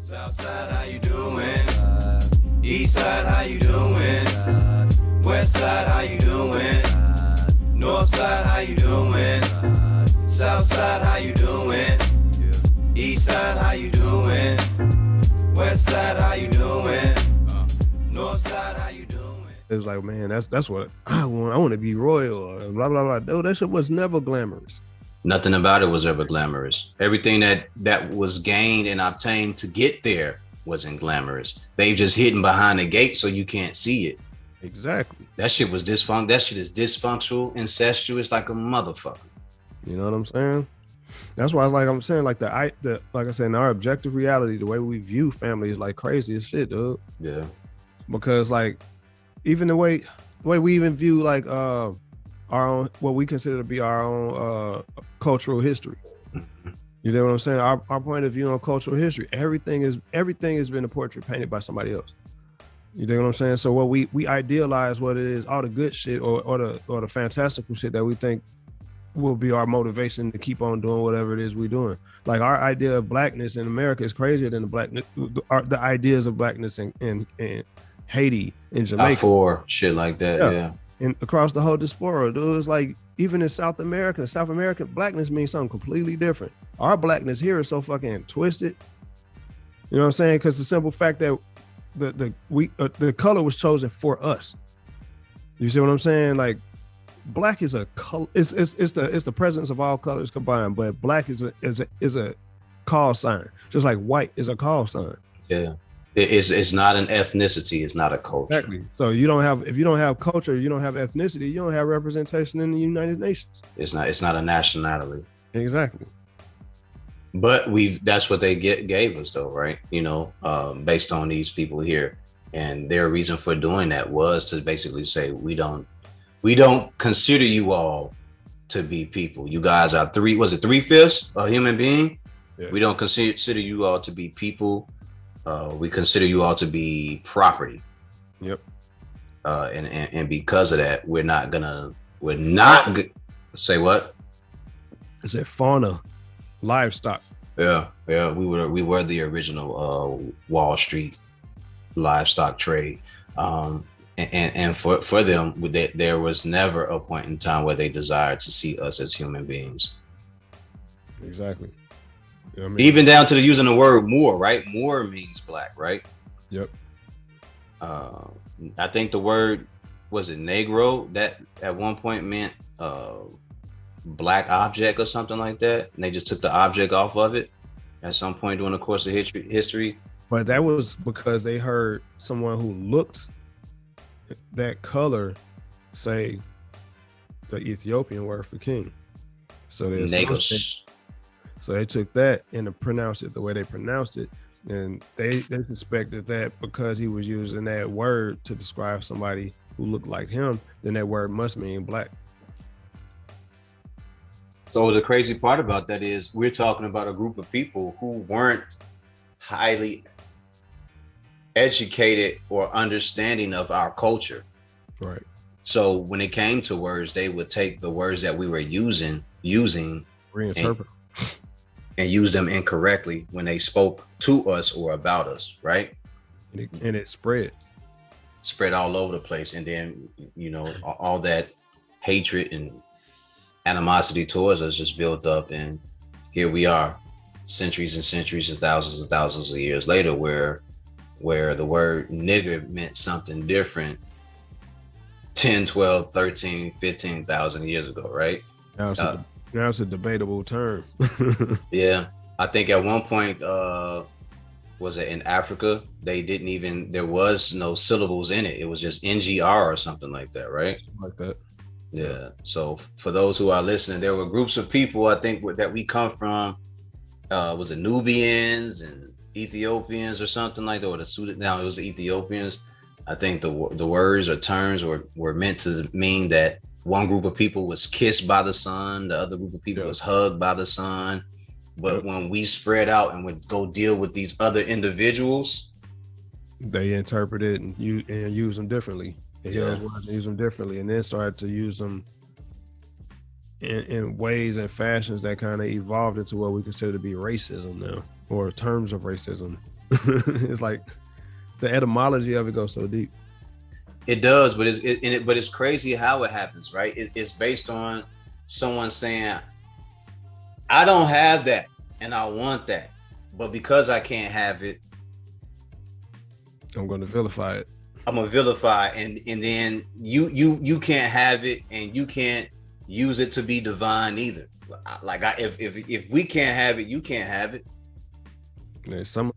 Southside, how you doing? Eastside, how you doing? Westside, how you doing? Northside, how you doing? Southside, how you doing? Eastside, how you doing? Westside, how you doing? Northside, how you doing? It was like, man, that's what I want. I want to be royal, or blah blah blah. No, that shit was never glamorous. Nothing about it was ever glamorous. Everything that was gained and obtained to get there wasn't glamorous. They've just hidden behind the gate so you can't see it. Exactly. That shit was dysfunctional. That shit is dysfunctional, incestuous, like a motherfucker. You know what I'm saying? That's why, like I'm saying, like like I said, in our objective reality, the way we view family is like crazy as shit, dude. Yeah. Because like, even the way we even view like our own, what we consider to be our own cultural history. You know what I'm saying? Our point of view on cultural history, everything has been a portrait painted by somebody else. You know what I'm saying? So what we idealize what it is, all the good shit or the fantastical shit that we think will be our motivation to keep on doing whatever it is we're doing. Like our idea of blackness in America is crazier than the ideas of blackness in Haiti, in Jamaica, for shit like that, yeah. And across the whole diaspora, dude, it's like even in South America, blackness means something completely different. Our blackness here is so fucking twisted. You know what I'm saying? Because the simple fact that the color was chosen for us. You see what I'm saying? Like, black is a color. It's the presence of all colors combined. But black is a call sign, just like white is a call sign. Yeah. It's not an ethnicity. It's not a culture. Exactly. So if you don't have culture, you don't have ethnicity, you don't have representation in the United Nations. It's not a nationality. Exactly. But that's what they gave us though, right? You know, based on these people here, and their reason for doing that was to basically say we don't consider you all to be people. You guys are 3/5 a human being. Yeah. We don't consider you all to be people. We consider you all to be property. Yep. And because of that, we're not say what? I said fauna, livestock. Yeah. We were the original Wall Street livestock trade. And for them, there was never a point in time where they desired to see us as human beings. Exactly. You know what I mean? Even down to using the word Moor, right? Moor means black, right? Yep. I think the word, was it Negro, that at one point meant black object or something like that, and they just took the object off of it at some point during the course of history. But that was because they heard someone who looked that color say the Ethiopian word for king. So they took that and pronounced it the way they pronounced it, and they suspected that because he was using that word to describe somebody who looked like him, then that word must mean black. So the crazy part about that is we're talking about a group of people who weren't highly educated or understanding of our culture. Right. So when it came to words, they would take the words that we were using, reinterpret, and use them incorrectly when they spoke to us or about us, right? And it spread all over the place. And then, you know, all that hatred and animosity towards us just built up. And here we are, centuries and centuries and thousands of years later, where the word nigger meant something different 10, 12, 13, 15,000 years ago, right? Now it's a debatable term. Yeah. I think at one point, was it in Africa? There was no syllables in it. It was just NGR or something like that, right? Like that. Yeah. So for those who are listening, there were groups of people, I think, that we come from, was it Nubians and Ethiopians or something like that, or now it was the Ethiopians. I think the words or terms were meant to mean that one group of people was kissed by the sun, the other group of people was hugged by the sun. But when we spread out and would go deal with these other individuals, they interpret it and use them differently. Use them differently, and then started to use them in ways and fashions that kind of evolved into what we consider to be racism now, or terms of racism. It's like the etymology of it goes so deep. It does, but it's crazy how it happens, right? It's based on someone saying, I don't have that and I want that, but because I can't have it, I'm going to vilify it. I'm gonna vilify, and then you can't have it and you can't use it to be divine either. Like if we can't have it, you can't have it. There's some